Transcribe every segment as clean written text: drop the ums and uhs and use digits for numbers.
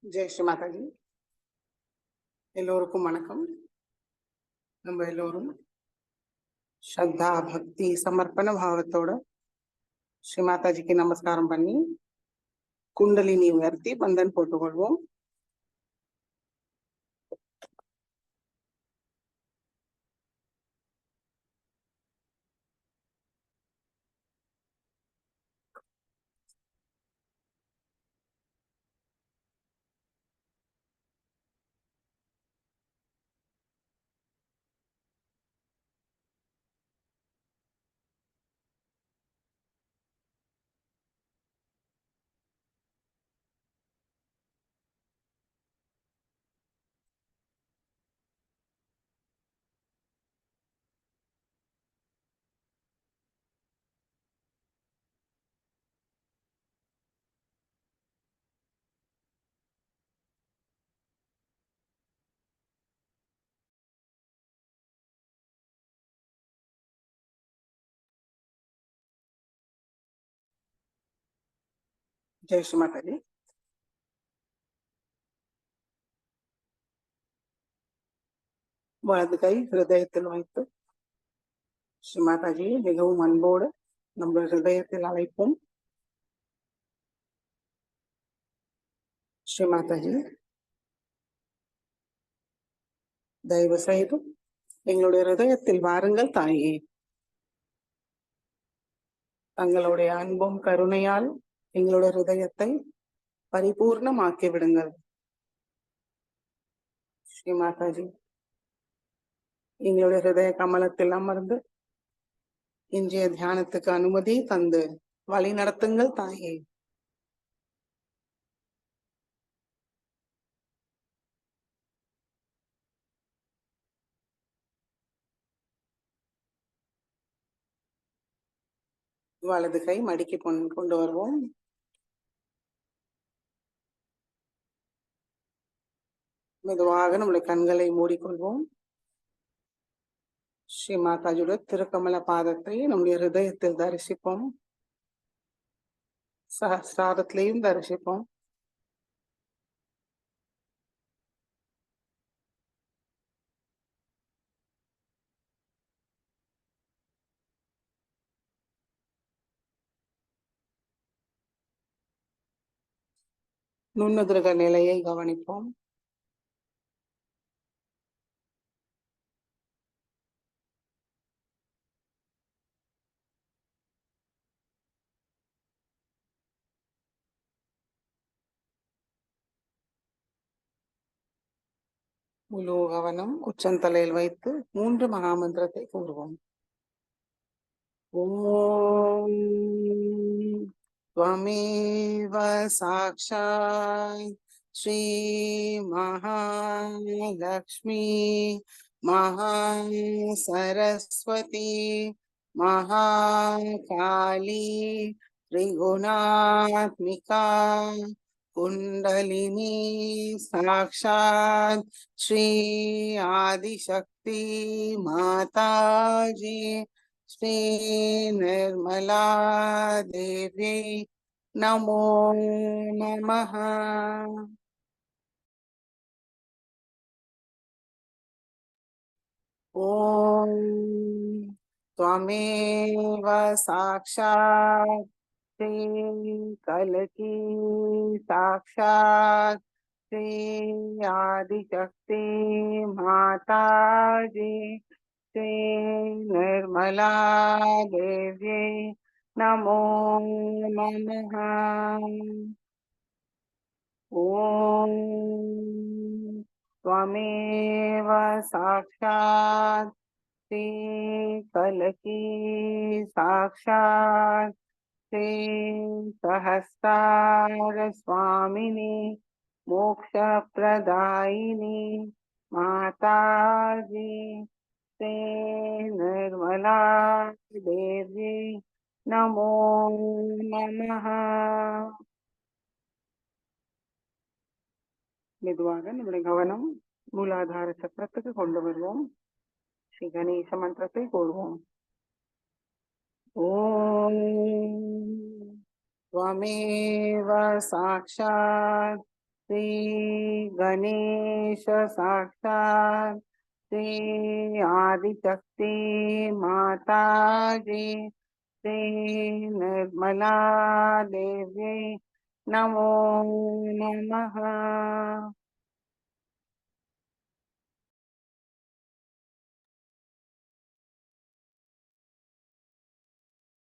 ஜெய் ஸ்ரீ மாதாஜி. எல்லோருக்கும் வணக்கம். நம்ம எல்லோரும் ஸ்ரத்தா பக்தி சமர்ப்பண பாவத்தோட ஸ்ரீ மாதாஜிக்கு நமஸ்காரம் பண்ணி குண்டலினி உயர்த்தி பந்தன் போட்டுக்கொள்வோம். ஜெய் ஸ்ரீ மாதாஜி. வலது கை ஹிருதயத்தில் வைத்து ஸ்ரீ மாதாஜியை மிகவும் அன்போடு நம்ம ஹிருதயத்தில் அழைப்போம். ஸ்ரீ மாதாஜி, தயவு செய்து எங்களுடைய ஹிருதயத்தில் வாருங்கள் தாயே. தங்களுடைய அன்பும் கருணையால் எங்களுடைய ஹிருதயத்தை பரிபூர்ணமாக்கி விடுங்கள். ஸ்ரீ மாதாஜி, எங்களுடைய ஹிருதய கமலத்தில் அமர்ந்து இன்றைய தியானத்துக்கு அனுமதி தந்து வழி நடத்துங்கள் தாயே. வலது கை மடிக்கு கொண்டு வருவோம். மெதுவாக நம்முடைய கண்களை மூடிக்கொள்வோம். ஸ்ரீ மாதாஜியோட திருக்கமல பாதத்தை நம்முடைய ஹிருதயத்தில் தரிசிப்போம். சஹஸ்ராரத்திலையும் தரிசிப்போம். நுண்ணுதிருக நிலையை கவனிப்போம். முழு கவனம் உச்சந்தலையில் வைத்து 3 மகாமந்திரத்தை கூறுவோம். ஓம் त्वमेव साक्षात् श्री महालक्ष्मी महासरस्वती महाकाली त्रिगुणात्मिका कुंडलिनी साक्षात् श्री आदिशक्ति माताजी श्री निर्मला देवी नमो नमः। ओम त्वमेव साक्षात् श्री कलकी साक्षात् श्री आदिशक्ति माताजी श्री निर्मला देवी नमो नमः। ओम त्वमेव साक्षात् श्री कलकी साक्षात् श्री सहस्रार स्वामिनी मोक्ष प्रदायिनी माताजी श्री निर्मला देवी नमो नमः। மெதுவாக நம்முடைய கவனம் மூலாதார சக்கரத்துக்கு கொண்டு வருவோம். ஸ்ரீ கணேச மந்திரத்தை கூறுவோம். ஓம் त्वमेव साक्षात् श्री गणेश साक्षात श्री आदिशक्ति माता जी श्री निर्मला देवी नमो नमः.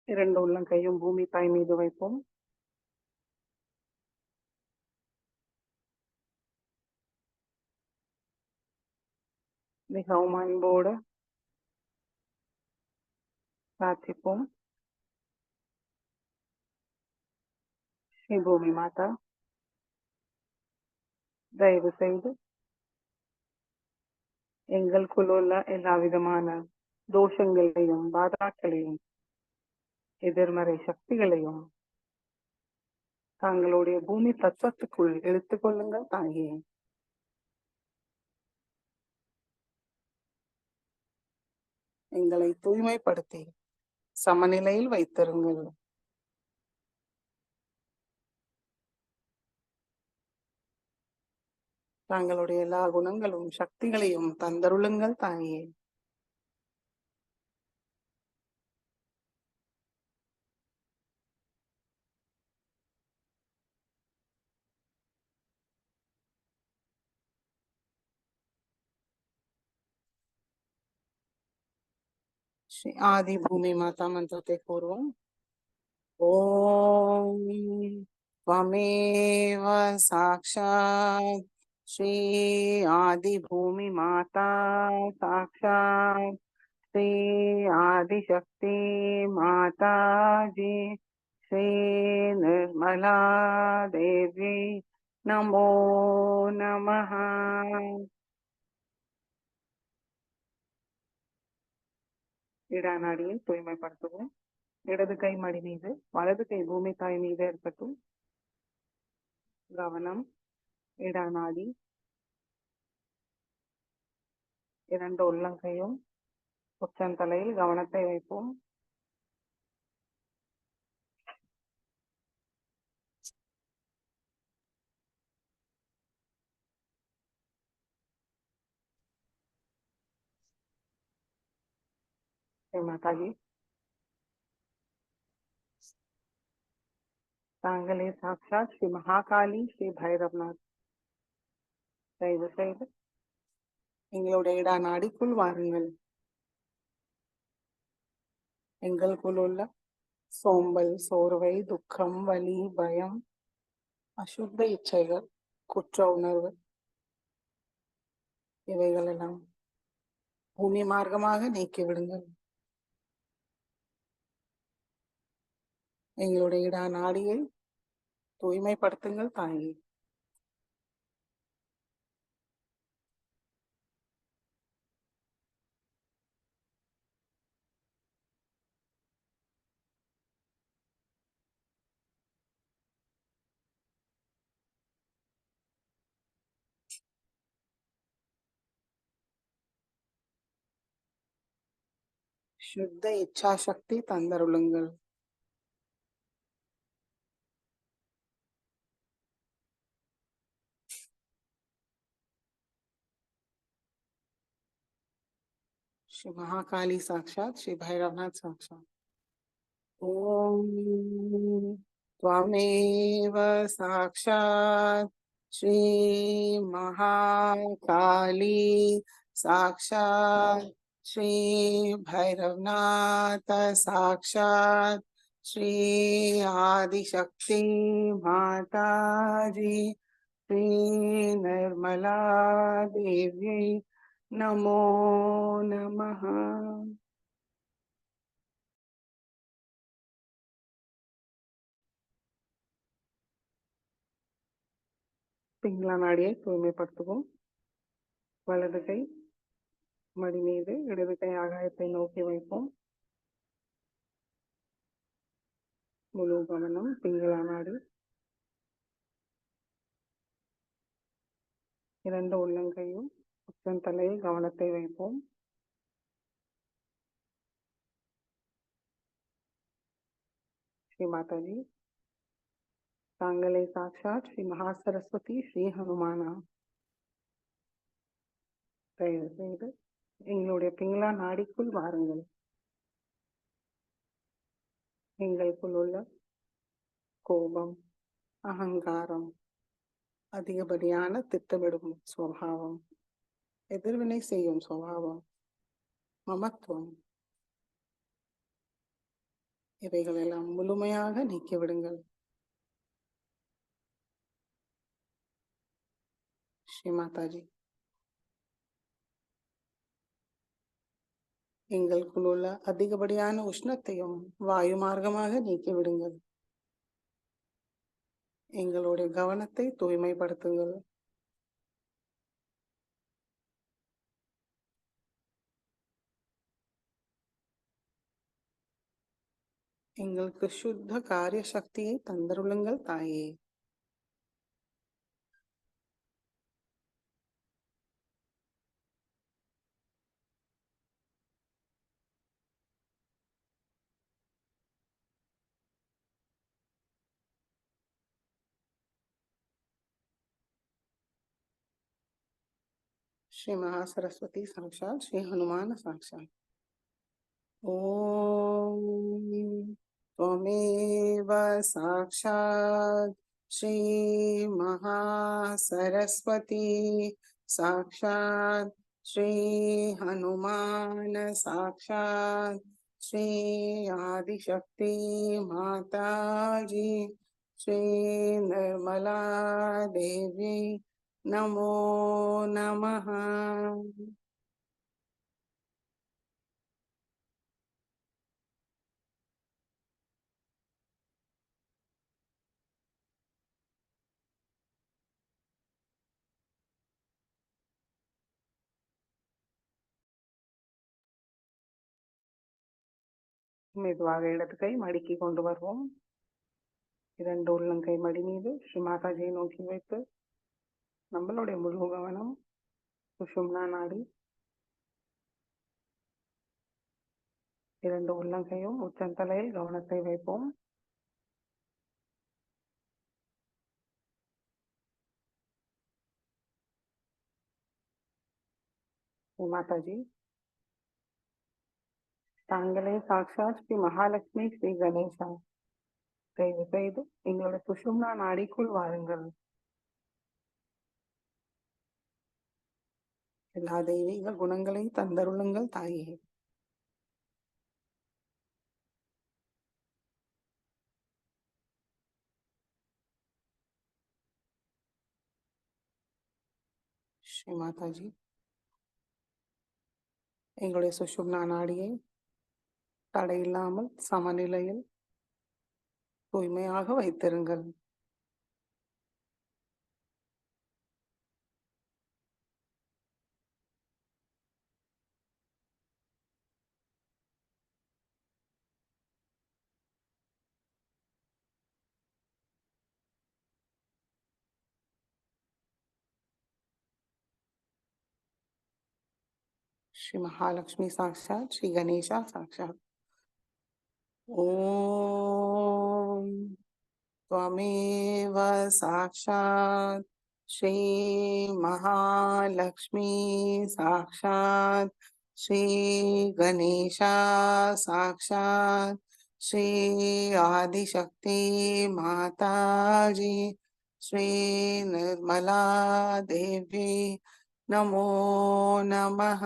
இரண்டு உள்ளங்கையும் பூமி தாய் மீது வைப்போம். மிகவும் அன்போடு பிரார்த்திப்போம். ஸ்ரீ பூமி மாதா, தயவு செய்து எங்களுக்குள் உள்ள எல்லா விதமான தோஷங்களையும் பாதாக்களையும் எதிர்மறை சக்திகளையும் தங்களுடைய பூமி தத்துவத்துக்குள் எடுத்துக் கொள்ளுங்கள் தாயே. எங்களை தூய்மைப்படுத்தி சமநிலையில் வைத்திருங்கள். தங்களுடைய எல்லா குணங்களும் சக்திகளையும் தந்தருளுங்கள் தாயே. श्री आदि भूमि माता मंत्रத்தை கூறுவோம். ओम त्वमेव साक्षात् श्री आदि भूमि माता साक्षात् श्री आदिशक्ति माता जी श्री निर्मला देवी नमो नमः. இடநாடியை தூய்மைப்படுத்துவோம். இடது கை மடி மீது, வலது கை பூமி தாய் மீது இருக்கட்டும். கவனம் இடநாடி. இரண்டு உள்ளங்கையும் உச்சந்தலையில் கவனத்தை வைப்போம். மாதாஜி, தாங்களே சாட்சாத் ஸ்ரீ மகாகாளி ஸ்ரீ பைரவ்நாத். தயவு செய்து எங்களுடைய இடா நாடிக்குள் வாருங்கள். எங்களுக்குள் உள்ள சோம்பல், சோர்வை, துக்கம், வலி, பயம், அசுத்த இச்சைகள், குற்ற உணர்வு இவைகளெல்லாம் பூமி மார்க்கமாக நீக்கிவிடுங்கள். எங்களுடைய இடா நாடியை தூய்மைப்படுத்துங்கள் தாயே. சுத்த இச்சா சக்தி தந்தருளுங்கள். श्री महाकाली साक्षात श्री भैरवनाथ साक्षात. ओम त्वमेव साक्षात श्री महाकाली साक्षात श्री भैरवनाथ साक्षात श्री आदिशक्ति माता जी श्री निर्मला देवी नमो नमः. பிங்களா நாடியை தூய்மைப்படுத்துவோம். வலது கை மடி மீது, இடது கை ஆகாயத்தை நோக்கி வைப்போம். முழு கவனம் பிங்களா நாடி. இரண்டு உள்ளங்கையும் உச்சன் தலையில் கவனத்தை வைப்போம். ஸ்ரீ மாதாஜி, தாங்களே சாட்சாத் ஸ்ரீ மகாசரஸ்வதி ஸ்ரீ ஹனுமானா. தயவு செய்து எங்களுடைய பிங்களா நாடிக்குள் வாருங்கள். எங்களுக்குள் உள்ள கோபம், அகங்காரம், அதிகப்படியான திட்டமிடும் சுவாவம், எதிர்வினை செய்யும் சுவாவம், மமத்துவம், இவைகளெல்லாம் முழுமையாக நீக்கிவிடுங்கள். ஸ்ரீ மாதாஜி, எங்களுக்குள் உள்ள அதிகப்படியான உஷ்ணத்தையும் வாயு மார்க்கமாக நீக்கிவிடுங்கள். எங்களுடைய கவனத்தை தூய்மைப்படுத்துங்கள். எங்களுக்கு சுத்த காரிய சக்தியை தந்தருளுங்கள் தாயே. श्री महासरस्वती साक्षात श्री हनुमान साक्षात. ओम त्वमेव साक्षात श्री महासरस्वती साक्षात श्री हनुमान साक्षात श्री आदिशक्ति माता जी श्री निर्मला देवी नमो नमः. மெதுவாக இடது கை மடிக்கி கொண்டு வருவோம். இரண்டு உள்ளங்கை மடி மீது ஸ்ரீ மாதாஜியை நோக்கி வைத்து நம்மளுடைய முழு கவனம் சுஷும்னா நாடி. இரண்டு உள்ளங்கையும் உச்சந்தலையில் கவனத்தை வைப்போம். மாதாஜி, தாங்களே சாட்சாத் ஸ்ரீ மகாலட்சுமி ஸ்ரீ கணேசா. தயவு செய்து எங்களுடைய சுஷும்னா நாடிக்குள் வாருங்கள். எல்லா தெய்வீக குணங்களை தந்தருளுங்கள் தாயே. ஸ்ரீ மாதாஜி, எங்களுடைய சுஷும்னா நாடியை தடையில்லாமல் சமநிலையில் தூய்மையாக வைத்திருங்கள். श्री महालक्ष्मी साक्षात श्री गणेशा साक्षात. ओम त्वमेव साक्षात् श्री महालक्ष्मी साक्षात् श्री गणेशा साक्षात् श्री आदिशक्ति माता जी श्री निर्मला देवी नमो नमः.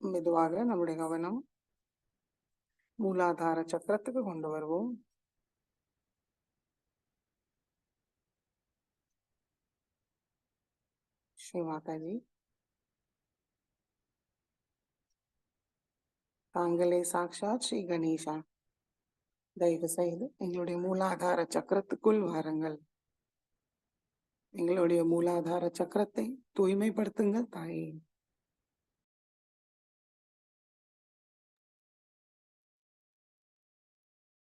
மெதுவாக நம்முடைய கவனம் மூலாதார சக்கரத்துக்கு கொண்டு வருவோம். ஸ்ரீ மாதாஜி, தாங்களே சாக்ஷாத் ஸ்ரீ கணேசா. தயவு செய்து எங்களுடைய மூலாதார சக்கரத்துக்குள் வாருங்கள். எங்களுடைய மூலாதார சக்கரத்தை தூய்மைப்படுத்துங்கள் தாயே.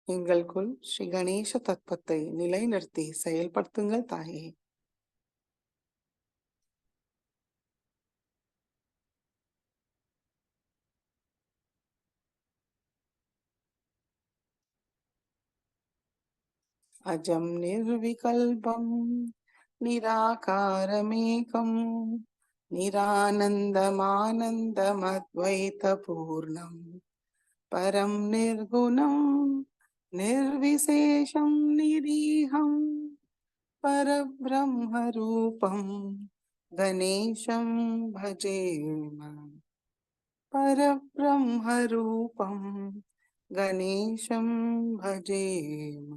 எங்களுக்குள் ஸ்ரீ கணேச தத்துவத்தை நிலைநிறுத்தி செயல்படுத்துங்கள் தாயே. अजं निर्विकल्पं निराकारमेकं निरानन्दमानन्दमद्वैतपूर्णं परं निर्गुणं निर्विशेषं निरीहं परब्रह्मरूपं गणेशं भजेम परब्रह्मरूपं गणेशं भजेम.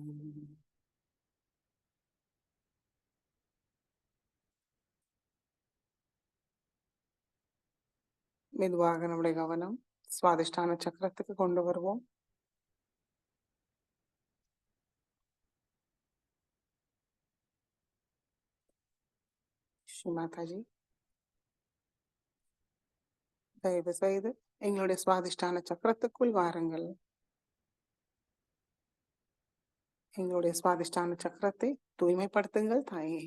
மெதுவாக நம்முடைய கவனம் சுவாதிஷ்டான சக்கரத்துக்கு கொண்டு வருவோம். ஸ்ரீ மாதாஜி, தயவு செய்து எங்களுடைய சுவாதிஷ்டான சக்கரத்துக்குள் வாருங்கள். எங்களுடைய சுவாதிஷ்டான சக்கரத்தை தூய்மைப்படுத்துங்கள் தாயே.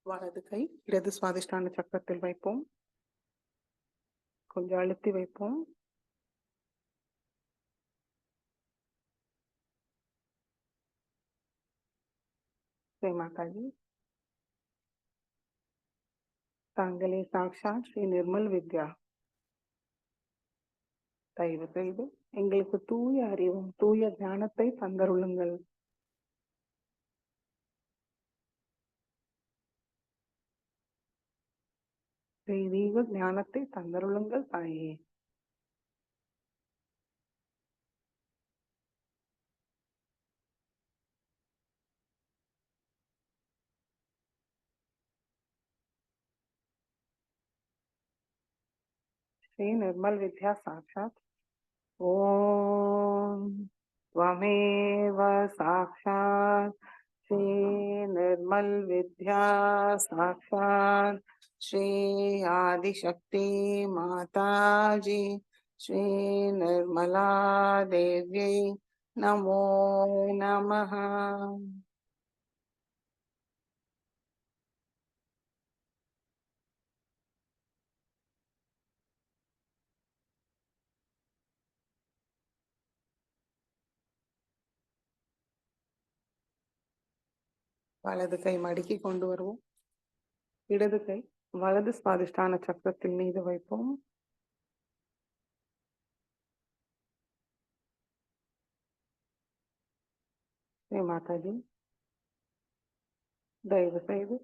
வலது கை இடது சுவாதிஷ்டான சக்கரத்தில் வைப்போம். கொஞ்சம் அழுத்தி வைப்போம். ஸ்ரீ மாதாஜி, தாங்களே சாக்ஷாத் ஸ்ரீ நிர்மல் வித்யா. தயவு செய்து எங்களுக்கு தூய அறிவும் தூய ஞானத்தை தந்தருளுங்கள். தெய்வீக ஞானத்தை தந்தருளுங்கள் தாயே. श्री निर्मल विद्या साक्षात ओम त्वमेव साक्षात श्री निर्मल विद्या साक्षात श्री आदिशक्ति माताजी श्री निर्मला देव्यै नमो नमः. வலது கை மடக்கி கொண்டு வருவோம். இடது கை வலது சுவாதிஷ்டான சக்கரத்தின் மீது வைப்போம். ஸ்ரீ மாதாஜி, தயவு செய்து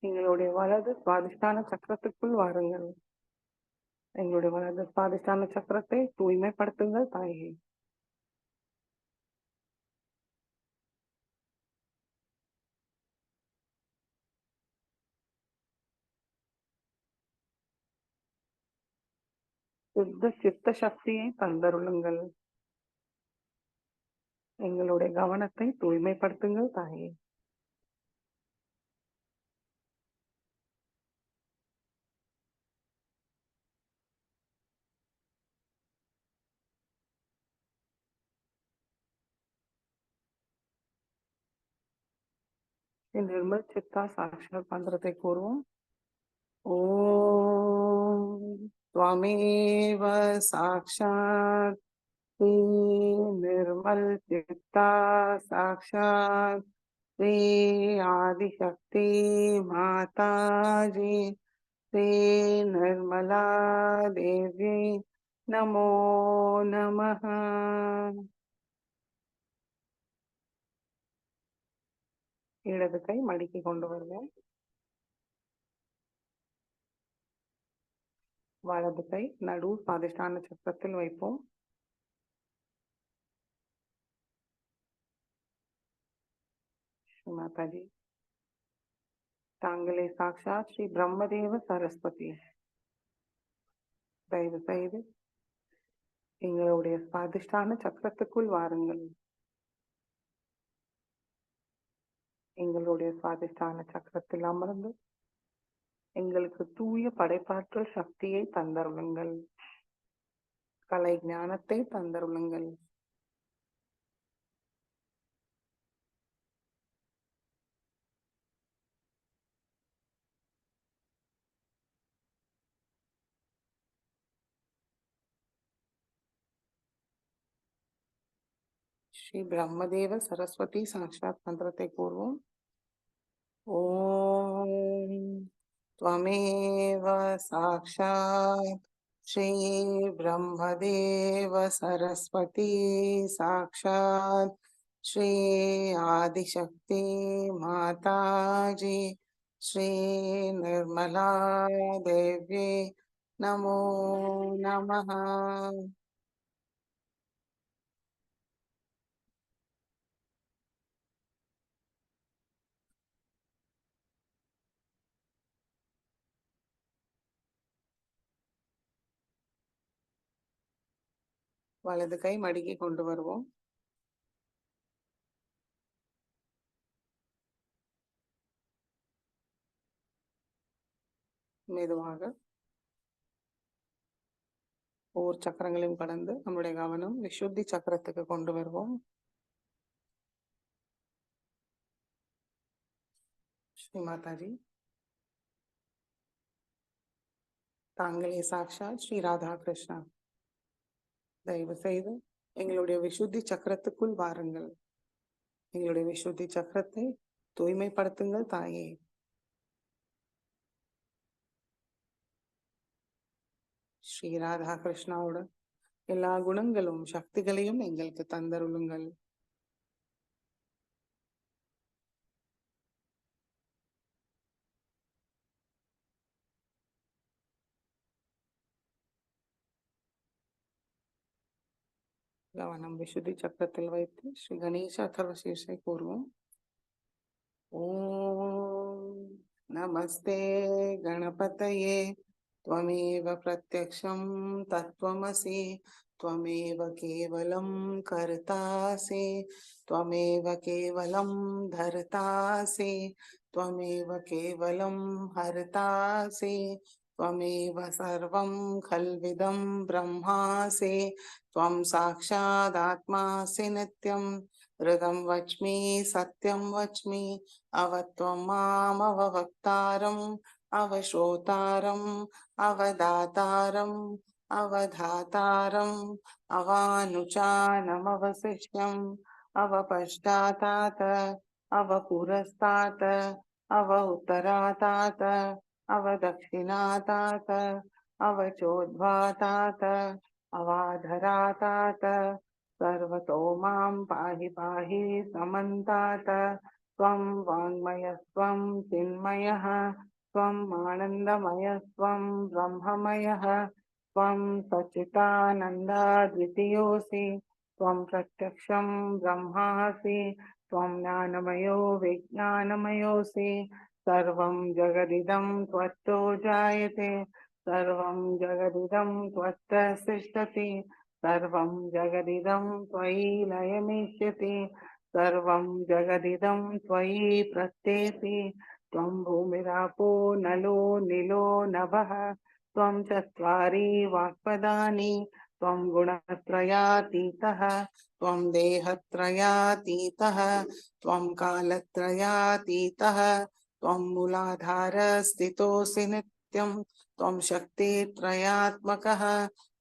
எங்களுடைய வலது சுவாதிஷ்டான சக்கரத்துக்குள் வாருங்கள். எங்களுடைய வலது சுவாதிஷ்டான சக்கரத்தை தூய்மைப்படுத்துங்கள் தாயே. சுத்த சித்த சக்தியை தந்தருளுங்கள். எங்களுடைய கவனத்தை தூய்மைப்படுத்துங்கள் தாயே. நிர்மல் சித்தா சாட்சாத் மந்திரத்தை கூறுவோம். ஓம் त्वमेव साक्षात् श्री निर्मल चित्ता साक्षात श्री आदिशक्ति माताजी श्री निर्मला देवी नमो नमः. இடது கை மடிக்கி கொண்டு வருவோம். வலது கை நடு சுவாதிஷ்டான சக்கரத்தில் வைப்போம். மாதாஜி, தாங்களே சாக்ஷாத் ஸ்ரீ பிரம்மதேவ சரஸ்வதி. தயவு செய்து எங்களுடைய சுவாதிஷ்டான சக்கரத்துக்குள் வாருங்கள். எங்களுடைய சுவாதிஷ்டான சக்கரத்தில் அமர்ந்து எங்களுக்கு தூய படைப்பாற்றல் சக்தியை தந்தருளுங்கள். கலை ஞானத்தை தந்தருளுங்கள். ஸ்ரீ பிரம்மதேவ சரஸ்வதி சாட்சாத் மந்திரத்தை கூறுவோம். ஓம் त्वमेव साक्षात् श्री ब्रह्मदेव सरस्वती साक्षात् श्री आदिशक्ति माताजी श्री निर्मला देवी नमो नमः. வலது கை மடக்கி கொண்டு வருவோம். மெதுவாக ஒவ்வொரு சக்கரங்களையும் கடந்து நம்முடைய கவனம் விசுத்தி சக்கரத்துக்கு கொண்டு வருவோம். ஸ்ரீ மாதாஜி, தாங்களே சாக்ஷாத் ஸ்ரீ ராதா கிருஷ்ணா. தயவு செய்து எங்களுடைய விசுத்தி சக்கரத்துக்குள் வாருங்கள். எங்களுடைய விசுத்தி சக்கரத்தை தூய்மைப்படுத்துங்கள் தாயே. ஸ்ரீ ராதா கிருஷ்ணாவோட எல்லா குணங்களும் சக்திகளையும் எங்களுக்கு தந்தருளுங்கள். கவனம் விசுத்தி சக்கரத்தில் வைத்து ஸ்ரீ கணேச அதர்வ சீர்ஷை கூறுவோம். ஓம் நமஸ்தே கணபதயே त्वमेव प्रत्यक्षं तत्त्वमसि त्वमेव केवलं कर्तासि त्वमेव केवलं धर्तासि त्वमेव केवलं हर्तासि त्वमेव सर्वं खल्विदं ब्रह्मासि त्वं साक्षादात्मासि नित्यं हृदं वच्मि सत्यं वच्मि अवत्वं मामवक्तारम् अवश्रोतारम् अवदातारम् अवधातारम् अवानुचानमवशिष्यम् अवपश्चातात् अवपुरस्तात् अव उत्तरातात् अवदक्षिणातात् अवचोद्वातात् अवाधरातात् सर्वतो मां पाहि पाहि समन्तात् त्वं वाङ्मयस्त्वं चिन्मयः त्वम् आनन्दमयस्त्वं ब्रह्ममयः त्वं सच्चिदानन्दा द्वितीयोऽसि त्वं प्रत्यक्षं ब्रह्मासि त्वं ज्ञानमयो विज्ञानमयोऽसि सर्वं जगदिदं त्वत्तो जायते सर्वं जगदिदं त्वत्तः सर्वं जगदिदं त्वयि लयमेष्यति सर्वं जगदिदं त्वयि प्रत्येति त्वं भूमिरापो नलो निलो नभः त्वं चत्वारि वाक्पदानि त्वं गुणत्रयातीतः त्वं देहत्रयातीतः त्वं कालत्रयातीतः त्वं मूलाधारस्थितोऽसि नित्यं त्वं शक्तित्रयात्मकः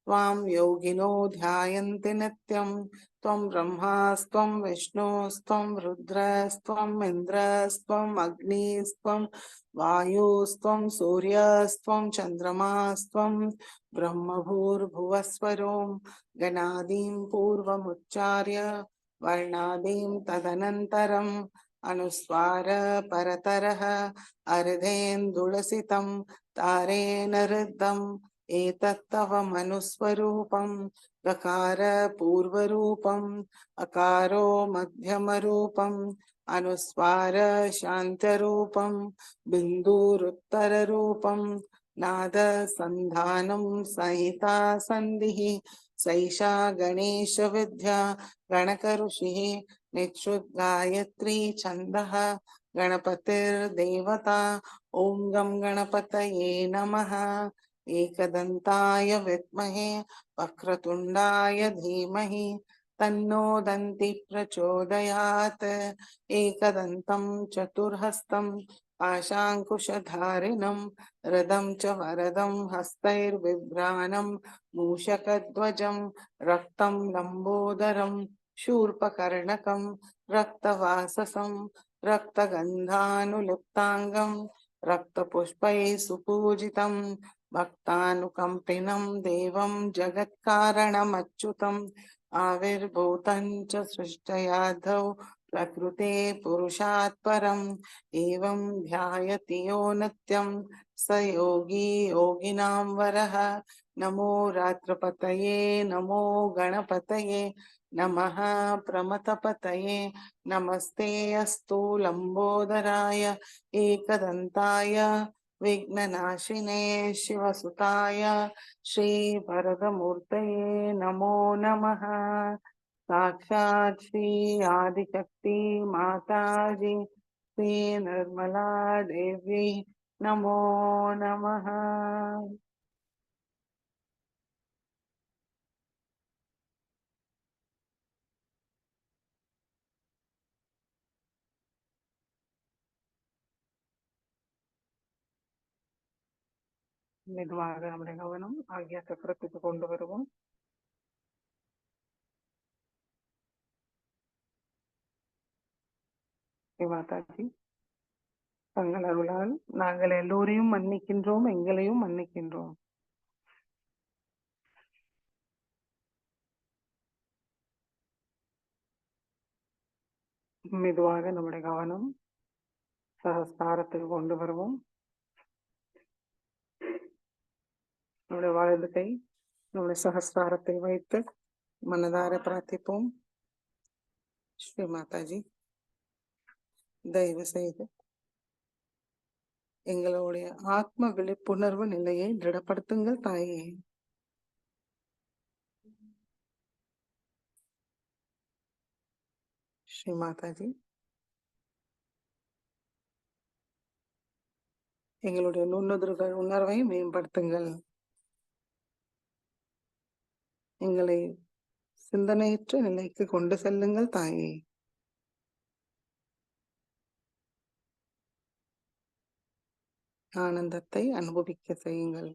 त्वां योगिनो ध्यायन्ति नित्यं त्वं ब्रह्मास्त्वं विष्णुस्त्वं रुद्रस्त्वम् इन्द्रस्त्वम् अग्निस्त्वं वायुस्त्वं सूर्यस्त्वं चन्द्रमास्त्वं ब्रह्मभूर्भुवस्वरों गणादीं पूर्वमुच्चार्य वर्णादीं तदनन्तरम् अनुस्वार परतरः अर्धेन्दुलसितं तारेण रुद्धम् एतत्तव मनुस्वरूपं गकार पूर्वरूपम् अकारो मध्यमरूपम् अनुस्वार शान्तरूपं बिन्दुरुत्तररूपं नाद सन्धानं संहिता सन्धिः सैषा गणेश विद्या गणकऋषिः निश्रुतगायत्री छन्दः गणपतिर्देवता ॐ गं गणपतये नमः एकदन्ताय विद्महे वक्रतुण्डाय धीमहि तन्नो दन्ति प्रचोदयात् एकदन्तं चतुर्हस्तं पाशाङ्कुशधारिणं रदं च वरदं हस्तैर्बिभ्राणं मूषकध्वजं रक्तं लम्बोदरं शूर्पकर्णकं रक्तवाससं रक्तगन्धानुलिप्ताङ्गं रक्तपुष्पैः सुपूजितं भक्तानुकम्पिनं देवं जगत्कारणमच्युतम् आविर्भूतं च सृष्टयाधौ प्रकृते पुरुषात् परम् एवं ध्यायति यो नित्यं स योगी योगिनां वरः। नमो रात्रपतये नमो गणपतये नमः प्रमथपतये नमस्ते अस्तु लंबोदराय एकदन्ताय विघ्ननाशिने शिवसुताय श्रीवरदमूर्तये नमो नमः। साक्षात् श्री आदिशक्ति माताजी श्री निर्मला देवी नमो नमः। மெதுவாக நம்முடைய கவனம் ஆகிய சக்கரத்துக்கு கொண்டு வருவோம். மாதாஜி தங்கள் அருளால் நாங்கள் எல்லோரையும் மன்னிக்கின்றோம், எங்களையும் மன்னிக்கின்றோம். மெதுவாக நம்முடைய கவனம் சகஸ்தாரத்துக்கு கொண்டு வருவோம். நம்முடைய வலது கை நம்முடைய சகஸ்தாரத்தை வைத்து மனதார பிரார்த்திப்போம். ஸ்ரீ மாதாஜி தயவு செய்து எங்களுடைய ஆத்ம விழிப்புணர்வு நிலையை திடப்படுத்துங்கள் தாயே. ஸ்ரீ மாதாஜி எங்களுடைய நுண்ணுதிர்கள் உணர்வை மேம்படுத்துங்கள். எங்களை சிந்தனையற்ற நிலைக்கு கொண்டு செல்லுங்கள் தாயே. ஆனந்தத்தை அனுபவிக்க செய்யுங்கள்.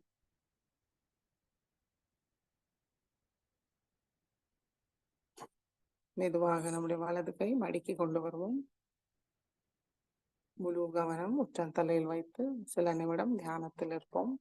மெதுவாக நம்முடைய வலது கை மடிக்கி கொண்டு வருவோம். முழு கவனம் உச்சன் தலையில் வைத்து சில நிமிடம் தியானத்தில் இருப்போம்.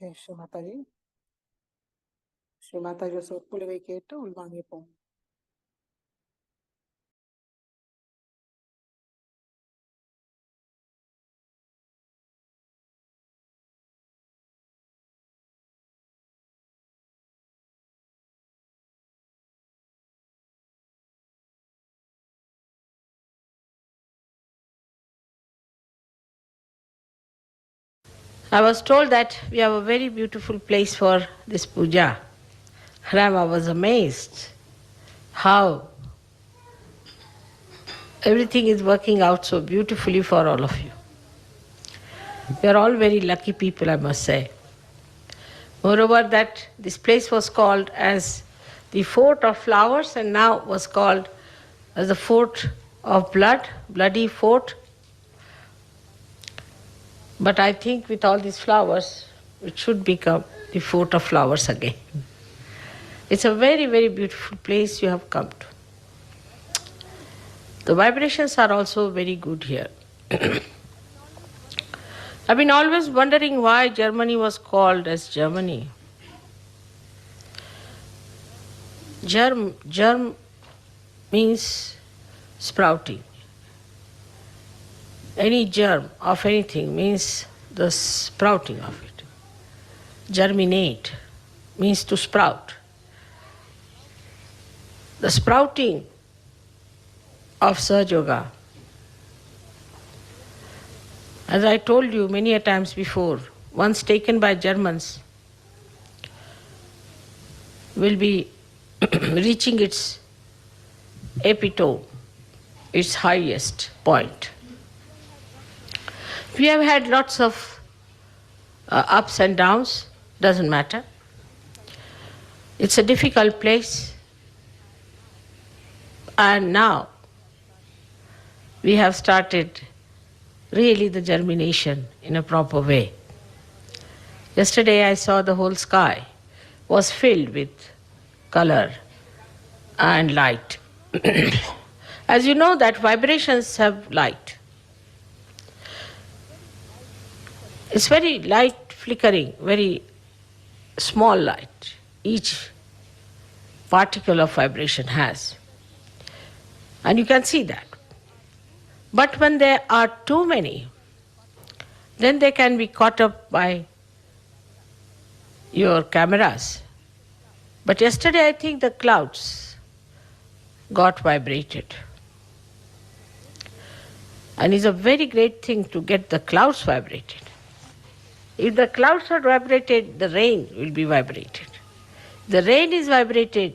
ஸ்ரீ மாதாஜி ஸ்ரீ மாதாஜி சொற்பொழிவை கேட்டு உள்வாங்கிப்போம். I was told that we have a very beautiful place for this puja. Rama was amazed how everything is working out so beautifully for all of you. We are all very lucky people, I must say. Moreover, that this place was called as the Fort of Flowers and now was called as the Fort of Blood, Bloody Fort. But I think with all these flowers, it should become the Fort of Flowers again. It's a very, very beautiful place you have come to. The vibrations are also very good here. I've been always wondering why Germany was called as Germany. Germ means sprouting. Any germ of anything means the sprouting of it. Germinate means to sprout. The sprouting of Sahaja Yoga, as I told you many a times before, once taken by Germans, will be reaching its epitome, its highest point. We have had lots of ups and downs, doesn't matter. It's a difficult place. And now we have started really the germination in a proper way. Yesterday I saw the whole sky was filled with color and light. As you know that vibrations have light. It's very light flickering, very small light each particle of vibration has. And you can see that. But when there are too many, then they can be caught up by your cameras. But yesterday I think the clouds got vibrated. And it's a very great thing to get the clouds vibrated. If the clouds are vibrated, the rain will be vibrated. The rain is vibrated,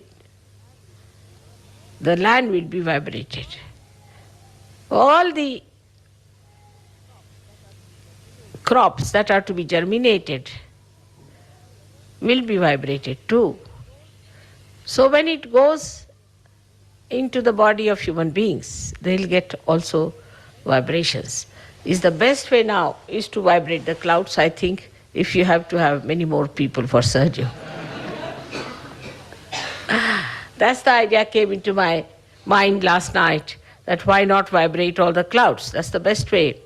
the land will be vibrated. All the crops that are to be germinated will be vibrated too. So when it goes into the body of human beings, they'll get also vibrations. Is the best way now is to vibrate the clouds, I think, if you have to have many more people for Sahaja. That's the idea came into my mind last night, that why not vibrate all the clouds? That's the best way.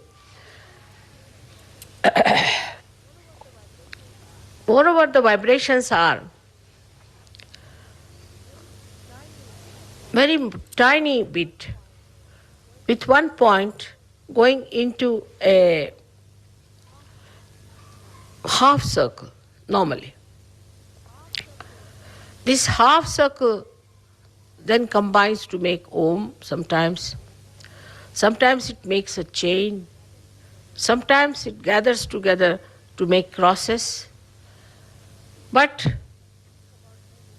Moreover, the vibrations are very tiny bit, with one point going into a half circle normally. This half circle then combines to make Om sometimes. Sometimes it makes a chain. Sometimes it gathers together to make crosses. But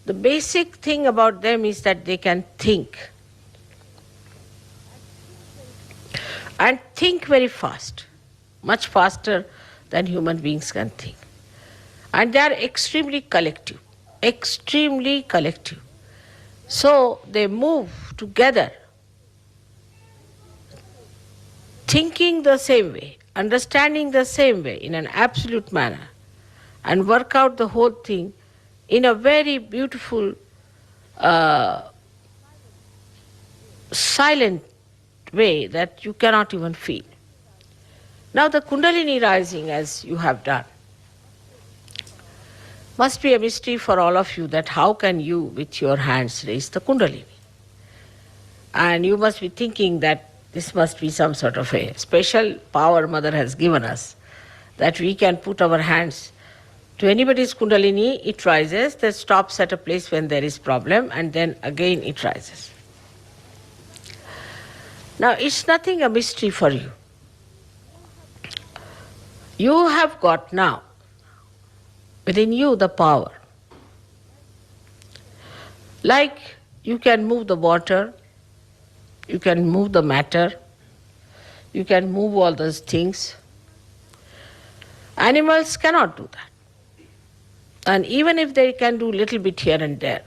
the basic thing about them is that they can think. And think very fast, much faster than human beings can think. And they are extremely collective, extremely collective. So they move together, thinking the same way, understanding the same way in an absolute manner, and work out the whole thing in a very beautiful, silent way that you cannot even feel. Now the Kundalini rising, as you have done, must be a mystery for all of you, that how can you with your hands raise the Kundalini? And you must be thinking that this must be some sort of a special power Mother has given us, that we can put our hands to anybody's Kundalini, it rises, that stops at a place when there is problem, and then again it rises. Now it's nothing a mystery for you. You have got now within you the power. Like you can move the water, you can move the matter, you can move all those things. Animals cannot do that. And even if they can do little bit here and there,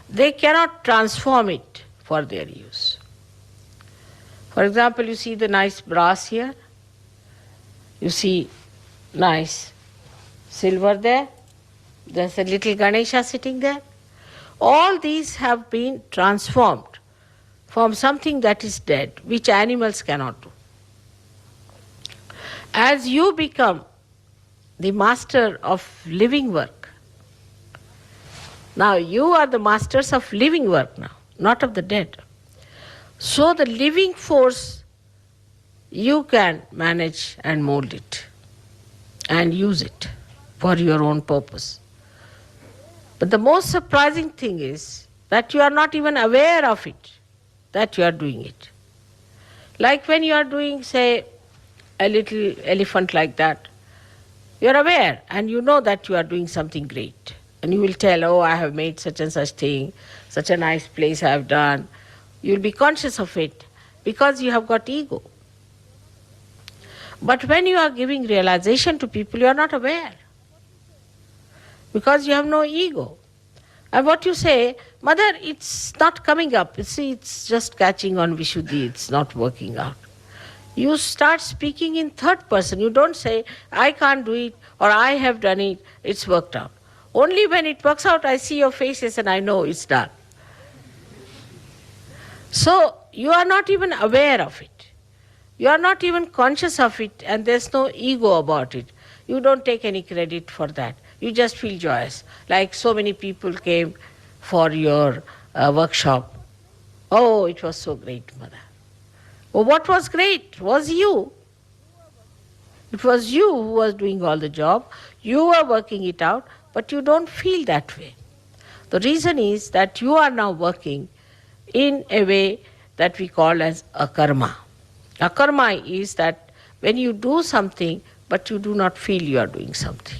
they cannot transform it for their use. For example, you see the nice brass here, you see nice silver there, there's a little Ganesha sitting there. All these have been transformed from something that is dead, which animals cannot do. As you become the master of living work, now you are the masters of living work now, not of the dead. So the living force, you can manage and mold it and use it for your own purpose. But the most surprising thing is that you are not even aware of it, that you are doing it. Like when you are doing, say, a little elephant like that, you are aware and you know that you are doing something great. And you will tell, oh, I have made such and such thing, such a nice place I have done. You will be conscious of it because you have got ego. But when you are giving realization to people, you are not aware because you have no ego. And what you say, Mother, it's not coming up. You see, it's just catching on Vishuddhi, it's not working out. You start speaking in third person. You don't say, I can't do it or I have done it, it's worked out. Only when it works out, I see your faces and I know it's done. So you are not even aware of it. You are not even conscious of it and there's no ego about it. You don't take any credit for that. You just feel joyous. Like so many people came for your workshop. Oh, it was so great, Mother. Oh, what was great was you. It was you who was doing all the job. You were working it out, but you don't feel that way. The reason is that you are now working in a way that we call as akarma. Akarma is that when you do something, but you do not feel you are doing something.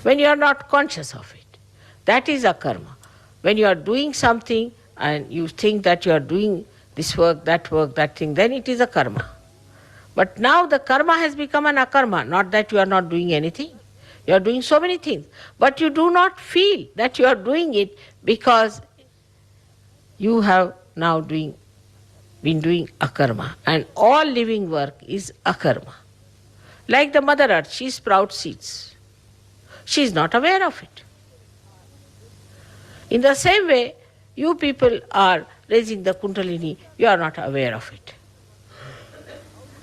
When you are not conscious of it, that is akarma. When you are doing something and you think that you are doing this work, that thing, then it is a karma. But now the karma has become an akarma, not that you are not doing anything. You are doing so many things, but you do not feel that you are doing it because you have now been doing akarma. And all living work is akarma. Like the Mother Earth, she sprouts seeds. She is not aware of it. In the same way, you people are raising the Kundalini, you are not aware of it.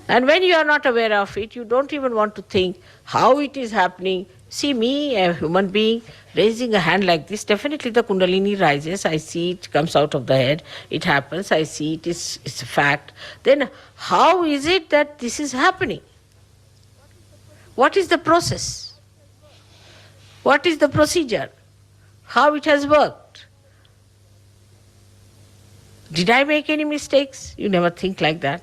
And when you are not aware of it, you don't even want to think how it is happening. See me, a human being, raising a hand like this, definitely the Kundalini rises, I see it comes out of the head, it happens, I see it, it's a fact. Then how is it that this is happening? What is the process? What is the procedure? How it has worked? Did I make any mistakes? You never think like that.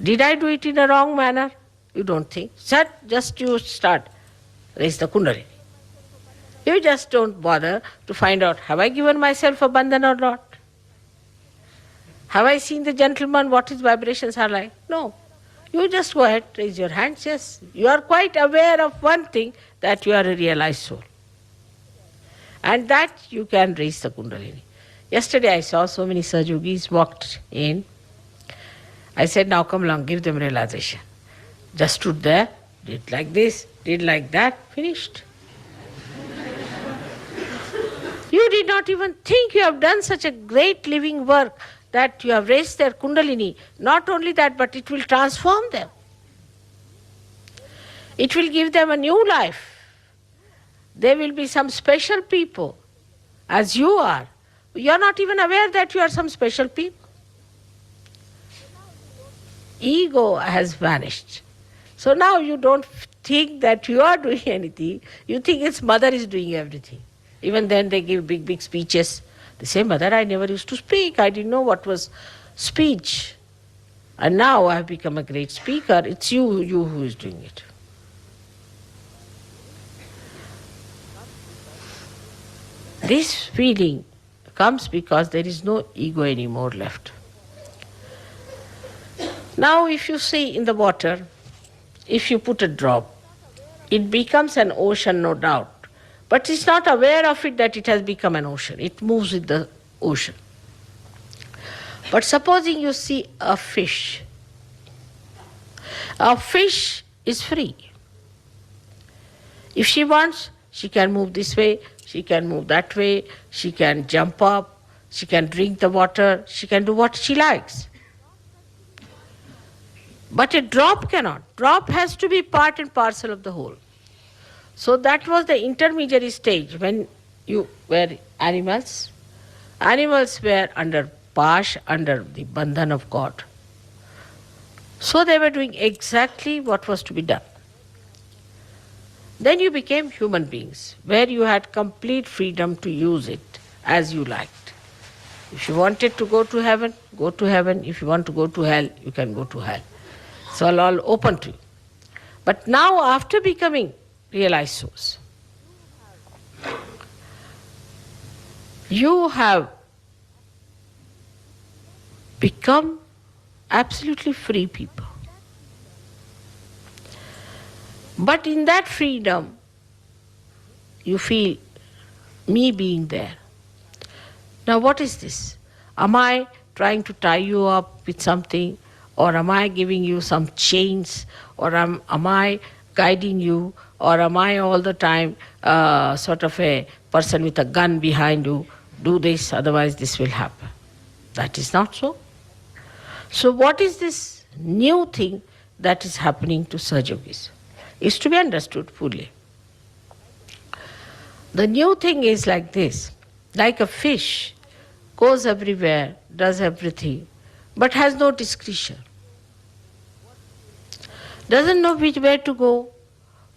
Did I do it in a wrong manner? You don't think. Just you start. Raise the Kundalini. You just don't bother to find out, have I given myself a bandhan or not? Have I seen the gentleman, what his vibrations are like? No. You just go ahead, raise your hands, yes. You are quite aware of one thing, that you are a realized soul. And that you can raise the Kundalini. Yesterday I saw so many Sahajogis walked in. I said, now come along, give them realization. Just stood there, did like this, did like that, finished. You did not even think you have done such a great living work that you have raised their Kundalini. Not only that, but it will transform them. It will give them a new life. They will be some special people, as you are. You are not even aware that you are some special people. Ego has vanished. So now you don't think that you are doing anything. You think its Mother is doing everything. Even then they give big, big speeches. They say, Mother, I never used to speak. I didn't know what was speech. And now I have become a great speaker. It's you who is doing it. This feeling comes because there is no ego anymore left. Now if you see in the water, if you put a drop, it becomes an ocean, no doubt. But it's not aware of it that it has become an ocean. It moves with the ocean. But supposing you see a fish. A fish is free. If she wants, she can move this way, she can move that way, she can jump up, she can drink the water, she can do what she likes. But a drop cannot. Drop has to be part and parcel of the whole. So that was the intermediary stage when you were animals. Animals were under pash, under the bandhan of God. So they were doing exactly what was to be done. Then you became human beings, where you had complete freedom to use it as you liked. If you wanted to go to heaven, go to heaven. If you want to go to hell, you can go to hell. It's all open to you. But now, after becoming realized souls, you have become absolutely free people. But in that freedom, you feel me being there. Now what is this? Am I trying to tie you up with something? Or am I giving you some chains? Or am I guiding you? Or am I all the time sort of a person with a gun behind you? Do this, otherwise this will happen. That is not so. So what is this new thing that is happening to Sahaja-yogis? Is to be understood fully. The new thing is like this. Like a fish goes everywhere, does everything, but has no discretion. Doesn't know where to go,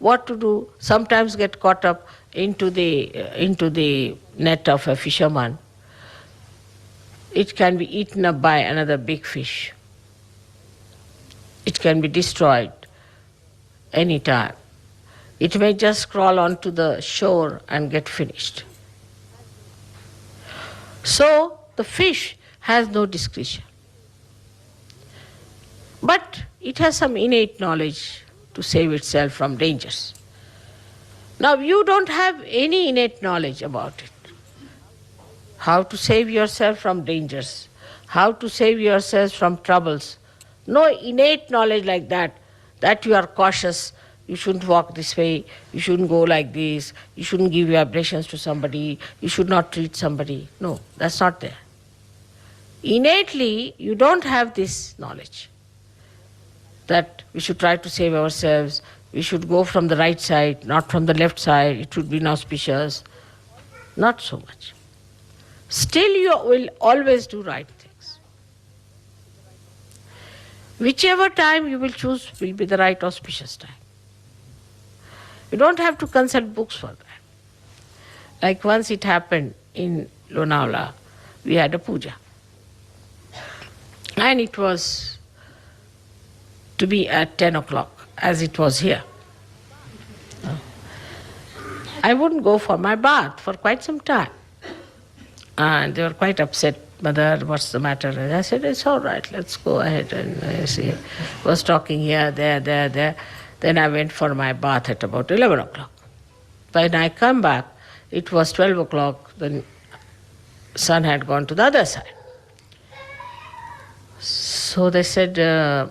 what to do, sometimes get caught up into the net of a fisherman. It can be eaten up by another big fish. It can be destroyed any time. It may just crawl onto the shore and get finished. So the fish has no discretion. But it has some innate knowledge to save itself from dangers. Now you don't have any innate knowledge about it. How to save yourself from dangers, how to save yourself from troubles. No innate knowledge like that you are cautious, you shouldn't walk this way, you shouldn't go like this, you shouldn't give vibrations to somebody, you should not treat somebody. No, that's not there. Innately, you don't have this knowledge that we should try to save ourselves, we should go from the right side, not from the left side, it would be inauspicious. Not so much. Still you will always do right things. Whichever time you will choose will be the right auspicious time. You don't have to consult books for that. Like once it happened in Lonavala, we had a puja. And it was to be at 10 o'clock, as it was here. I wouldn't go for my bath for quite some time. And they were quite upset. Mother, what's the matter? And I said, it's all right, let's go ahead. And I was talking here, there. Then I went for my bath at about 11 o'clock. When I come back, it was 12 o'clock, the sun had gone to the other side. So they said, they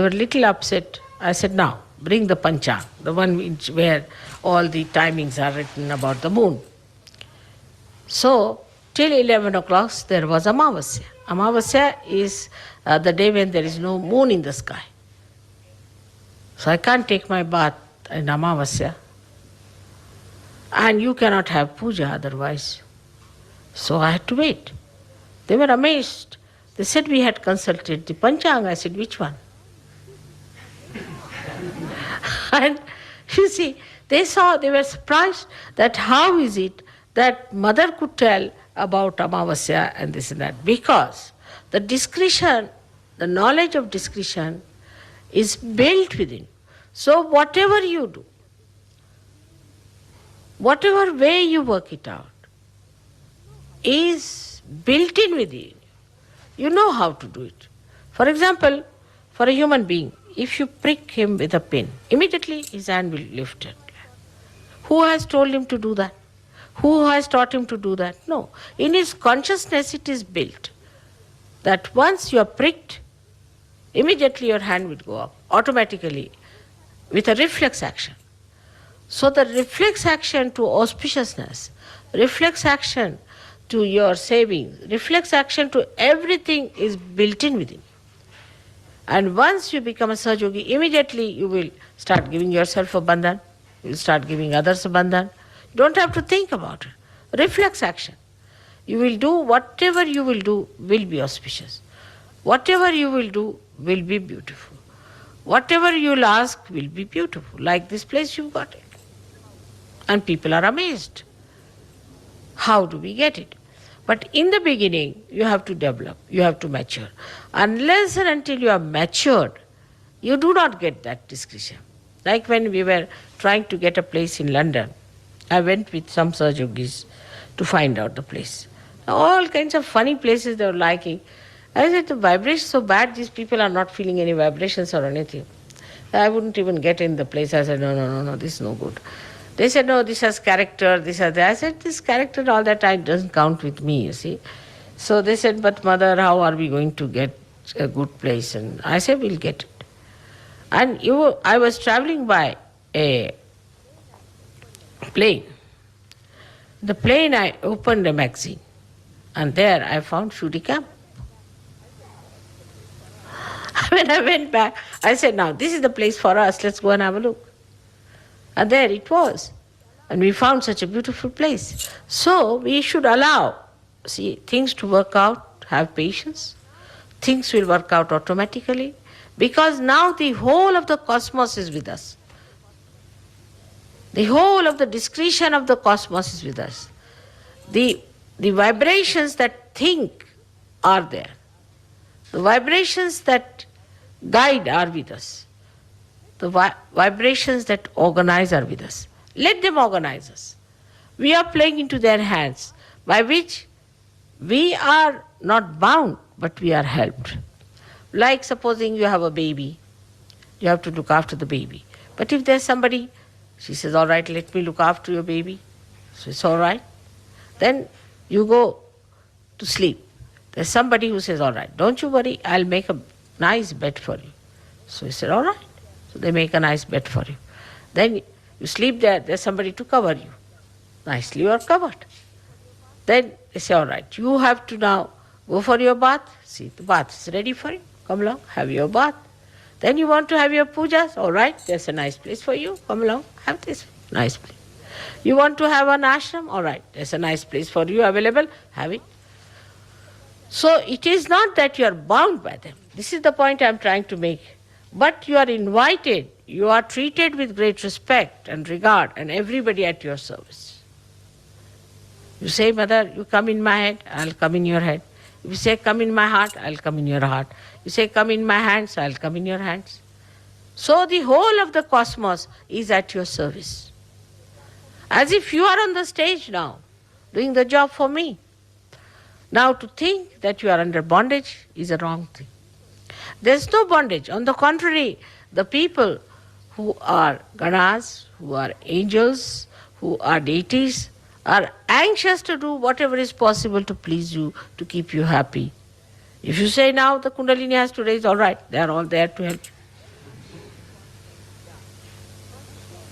were little upset. I said, now, bring the Panchang, the one where all the timings are written about the moon. So, till 11 o'clock, there was Amavasya. Amavasya is the day when there is no moon in the sky. So I can't take my bath in Amavasya. And you cannot have puja otherwise. So I had to wait. They were amazed. They said, we had consulted the Panchang. I said, which one? And you see, they were surprised that how is it that mother could tell about Amavasya and this and that. Because the discretion the knowledge of discretion is built within. So whatever you do, whatever way you work it out, is built in within. You know how to do it. For example, for a human being, if you prick him with a pin, immediately his hand will lift it. Who has told him to do that? Who has taught him to do that? No. In his consciousness it is built that once you are pricked, immediately your hand will go up automatically with a reflex action. So the reflex action to auspiciousness, reflex action to your savings, reflex action to everything is built in within. And once you become a Sahaja-yogi, immediately you will start giving yourself a bandhan, you will start giving others a bandhan. You don't have to think about it. Reflex action. You will do whatever you will do will be auspicious. Whatever you will do will be beautiful. Whatever you will ask will be beautiful. Like this place, you've got it. And people are amazed. How do we get it? But in the beginning, you have to develop, you have to mature. Unless and until you are matured, you do not get that discretion. Like when we were trying to get a place in London, I went with some Sahaja-yogis to find out the place. All kinds of funny places they were liking. I said, the vibration is so bad, these people are not feeling any vibrations or anything. I wouldn't even get in the place. I said, no, this is no good. They said, no, this has character, this has that. I said, this character, all that time doesn't count with me, you see. So they said, but mother, how are we going to get a good place? And I said, we'll get it. And I was traveling by a plane. The plane, I opened a magazine. And there I found Shooty Camp. When I went back, I said, now this is the place for us, let's go and have a look. And there it was. And we found such a beautiful place. So we should allow, things to work out, have patience. Things will work out automatically. Because now the whole of the cosmos is with us. The whole of the discretion of the cosmos is with us. The vibrations that think are there. The vibrations that guide are with us. The vibrations that organize are with us. Let them organize us. We are playing into their hands, by which we are not bound, but we are helped. Like supposing you have a baby, you have to look after the baby. But if there's somebody, she says, all right, let me look after your baby. So it's all right. Then you go to sleep. There's somebody who says, all right, don't you worry, I'll make a nice bed for you. So he said, all right. So they make a nice bed for you. Then you sleep there, there's somebody to cover you. Nicely you are covered. Then they say, all right, you have to now go for your bath. See, the bath is ready for you. Come along, have your bath. Then you want to have your pujas. All right, there's a nice place for you. Come along, have this nice place. You want to have an ashram. All right, there's a nice place for you available. Have it. So it is not that you are bound by them. This is the point I am trying to make. But you are invited. You are treated with great respect and regard, and everybody at your service. You say, mother, you come in my head, I'll come in your head. If you say, come in my heart, I'll come in your heart. You say, come in my hands, I'll come in your hands. So the whole of the cosmos is at your service. As if you are on the stage now, doing the job for me. Now to think that you are under bondage is a wrong thing. There's no bondage. On the contrary, the people who are Ganas, who are angels, who are deities, are anxious to do whatever is possible to please you, to keep you happy. If you say now the Kundalini has to raise, all right, they are all there to help you.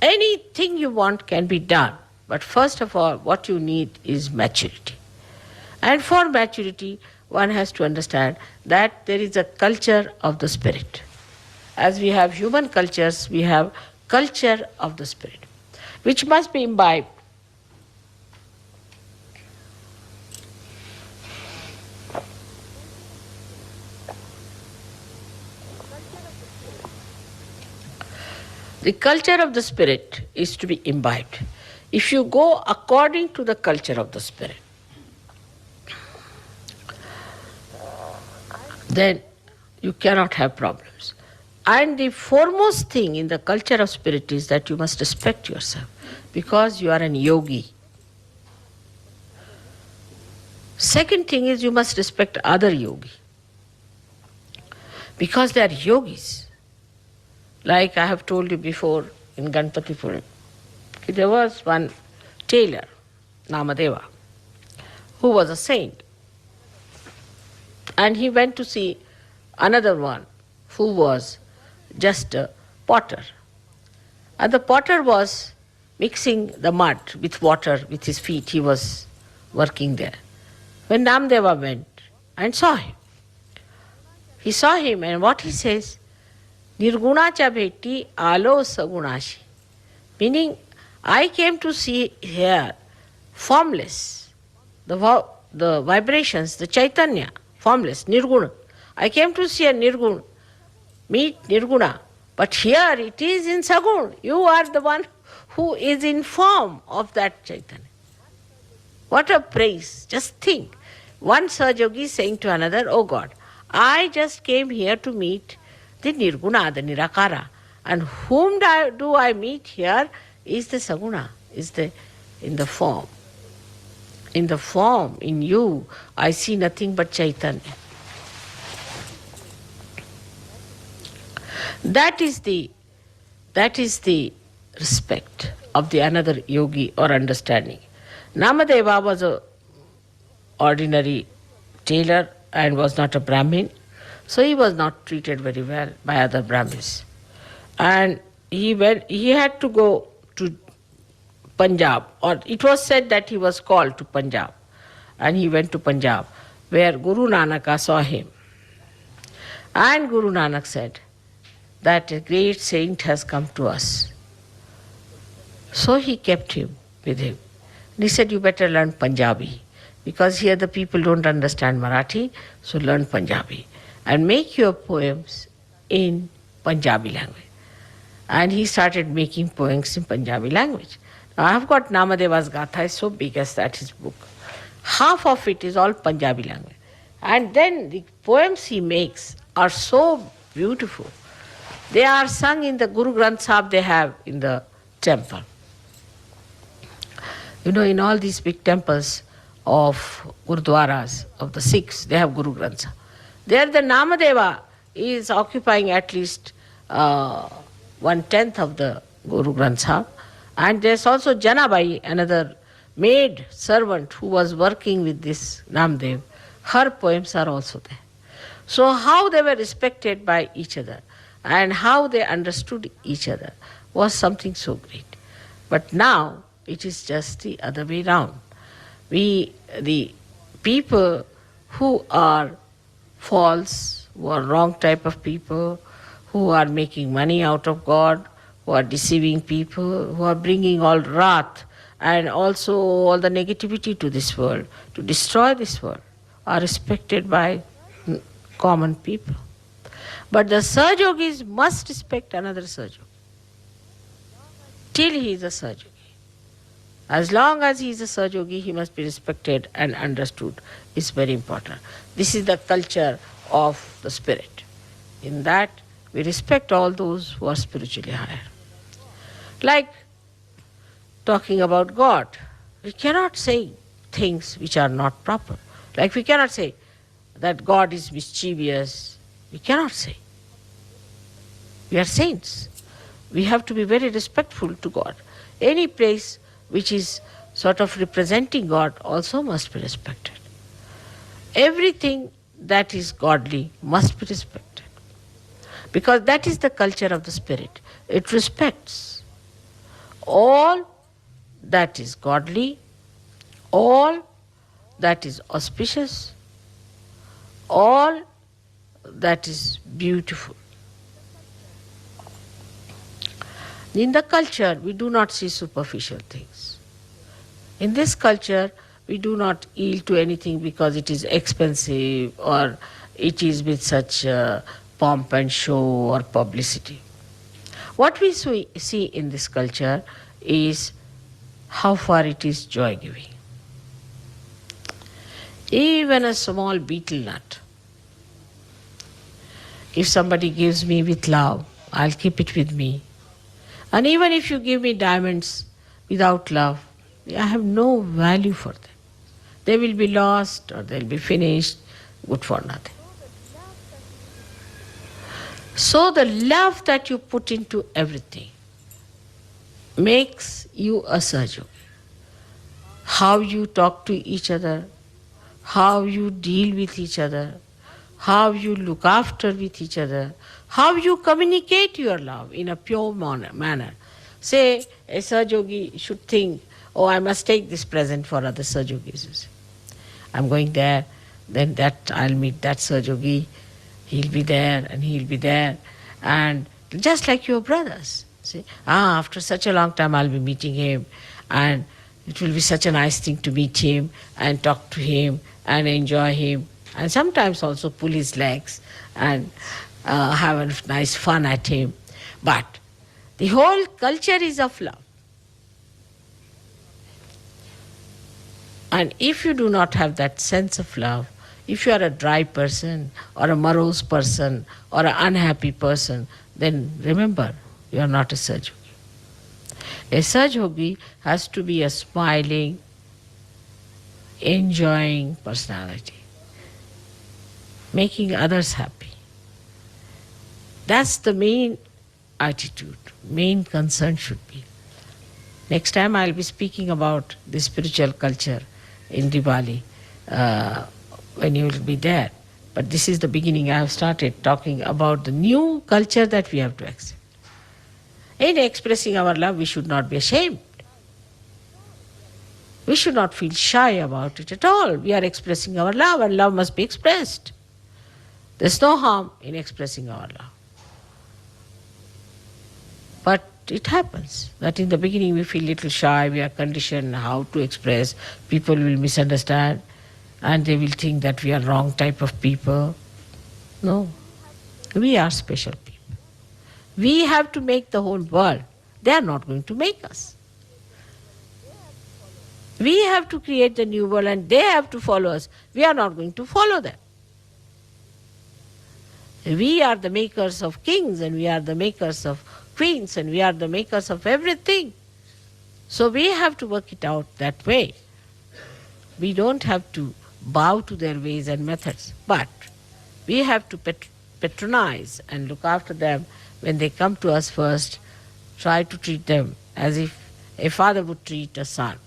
Anything you want can be done, but first of all, what you need is maturity. And for maturity, one has to understand that there is a culture of the spirit. As we have human cultures, we have culture of the spirit, which must be imbibed. The culture of the spirit is to be imbibed. If you go according to the culture of the spirit, then you cannot have problems. And the foremost thing in the culture of spirit is that you must respect yourself because you are an yogi. Second thing is you must respect other yogi because they are yogis. Like I have told you before in Ganpatipur, there was one tailor, Namadeva, who was a saint. And he went to see another one who was just a potter. And the potter was mixing the mud with water with his feet. He was working there. When Namdeva went and saw him, he saw him, and what he says, Nirgunacha bheti alo sagunashi. Meaning, I came to see here formless, the vibrations, the Chaitanya, formless, Nirguna. I came to see a Nirguna, meet Nirguna, but here it is in Sagun. You are the one who is in form of that Chaitanya. What a praise. Just think. One Sahajogi saying to another, oh God, I just came here to meet the Nirguna, the Nirakara. And whom do I meet here is the Saguna, is in the form. In the form, in you, I see nothing but Chaitanya. That is the respect of the another yogi or understanding. Namadeva was a ordinary tailor and was not a Brahmin, so he was not treated very well by other Brahmins. And he had to go to Punjab, or it was said that he was called to Punjab, and he went to Punjab, where Guru Nanak saw him. And Guru Nanak said that a great saint has come to us. So he kept him with him. And he said, you better learn Punjabi, because here the people don't understand Marathi, so learn Punjabi. And make your poems in Punjabi language. And he started making poems in Punjabi language. Now I have got Namadeva's Gatha, is so big as that his book. Half of it is all Punjabi language. And then the poems he makes are so beautiful. They are sung in the Guru Granth Sahib they have in the temple. You know, in all these big temples of Gurudwaras, of the Sikhs, they have Guru Granth Sahib. There the Namadeva is occupying at least 1/10 of the Guru Granth Sahib. And there's also Janabai, another maid servant who was working with this Namdev. Her poems are also there. So how they were respected by each other and how they understood each other was something so great. But now it is just the other way round. The people who are false, who are wrong type of people, who are making money out of God, who are deceiving people, who are bringing all wrath and also all the negativity to this world, to destroy this world, are respected by common people. But the Sahajogis must respect another Sahajogi till he is a Sahajogi. As long as he is a Sahajogi, he must be respected and understood. It's very important. This is the culture of the spirit. In that, we respect all those who are spiritually higher. Like talking about God, we cannot say things which are not proper. Like we cannot say that God is mischievous. We cannot say. We are saints. We have to be very respectful to God. Any place which is sort of representing God also must be respected. Everything that is godly must be respected. Because that is the culture of the spirit. It respects all that is godly, all that is auspicious, all that is beautiful. In the culture, we do not see superficial things. In this culture, we do not yield to anything because it is expensive or it is with such pomp and show or publicity. What we see in this culture is how far it is joy-giving. Even a small betel nut If somebody gives me with love, I'll keep it with me. And even if you give me diamonds without love, I have no value for them. They will be lost or they'll be finished, good for nothing. So the love that you put into everything makes you a Sahaja. How you talk to each other, how you deal with each other, how you look after with each other, how you communicate your love in a pure manner. Say, a Sahajogi should think, oh, I must take this present for other Sahajogis. I'm going there, then that I'll meet that Sahajogi, he'll be there and he'll be there. And just like your brothers. See, after such a long time I'll be meeting him, and it will be such a nice thing to meet him and talk to him and enjoy him, and sometimes also pull his legs and have a nice fun at him. But the whole culture is of love. And if you do not have that sense of love, if you are a dry person or a morose person or an unhappy person, then remember, you are not a Sahajogi. A Sahajogi has to be a smiling, enjoying personality, making others happy. That's the main attitude, main concern should be. Next time I'll be speaking about the spiritual culture in Diwali when you will be there. But this is the beginning. I have started talking about the new culture that we have to accept. In expressing our love, we should not be ashamed. We should not feel shy about it at all. We are expressing our love, and love must be expressed. There's no harm in expressing our love. But it happens that in the beginning we feel little shy, we are conditioned how to express, people will misunderstand and they will think that we are wrong type of people. No, we are special people. We have to make the whole world. They are not going to make us. We have to create the new world and they have to follow us. We are not going to follow them. We are the makers of kings and we are the makers of queens and we are the makers of everything. So we have to work it out that way. We don't have to bow to their ways and methods, but we have to patronize and look after them when they come to us first, try to treat them as if a father would treat a son,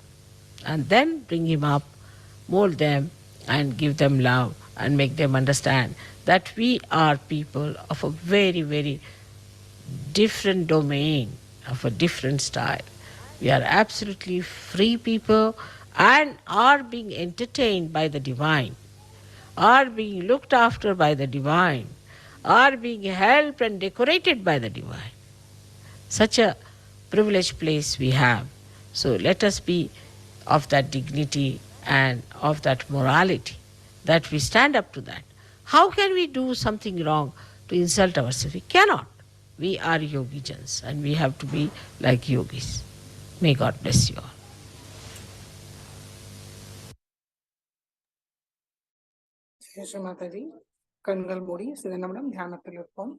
and then bring him up, mold them and give them love and make them understand that we are people of a very, very different domain, of a different style. We are absolutely free people and are being entertained by the divine, are being looked after by the divine, are being helped and decorated by the divine. Such a privileged place we have. So let us be of that dignity and of that morality, that we stand up to that. How can we do something wrong to insult ourselves? We cannot. We are yogijans and we have to be like yogis. May God bless you all. Jai Mataji. கண்கள் மூடி சில நிமிடம் தியானத்தில் இருப்போம்.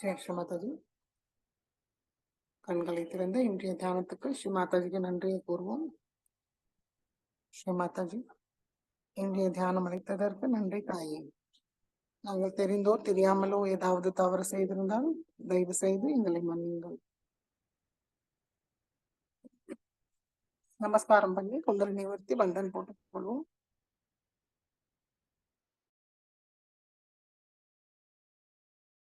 ஜெய் ஸ்ரீ மாதாஜி. கண்களை திறந்து இன்றைய தியானத்துக்கு ஸ்ரீ மாதாஜிக்கு நன்றியை கூறுவோம். ஸ்ரீ மாதாஜி, இன்றைய தியானம் அளித்ததற்கு நன்றி தாயே. நாங்கள் தெரிந்தோ தெரியாமலோ ஏதாவது தவறு செய்திருந்தால் தயவு செய்து எங்களை மன்னியுங்கள். நமஸ்காரம் பண்ணி குண்டலினி நிவர்த்தி பந்தன் போட்டுக் கொள்வோம்.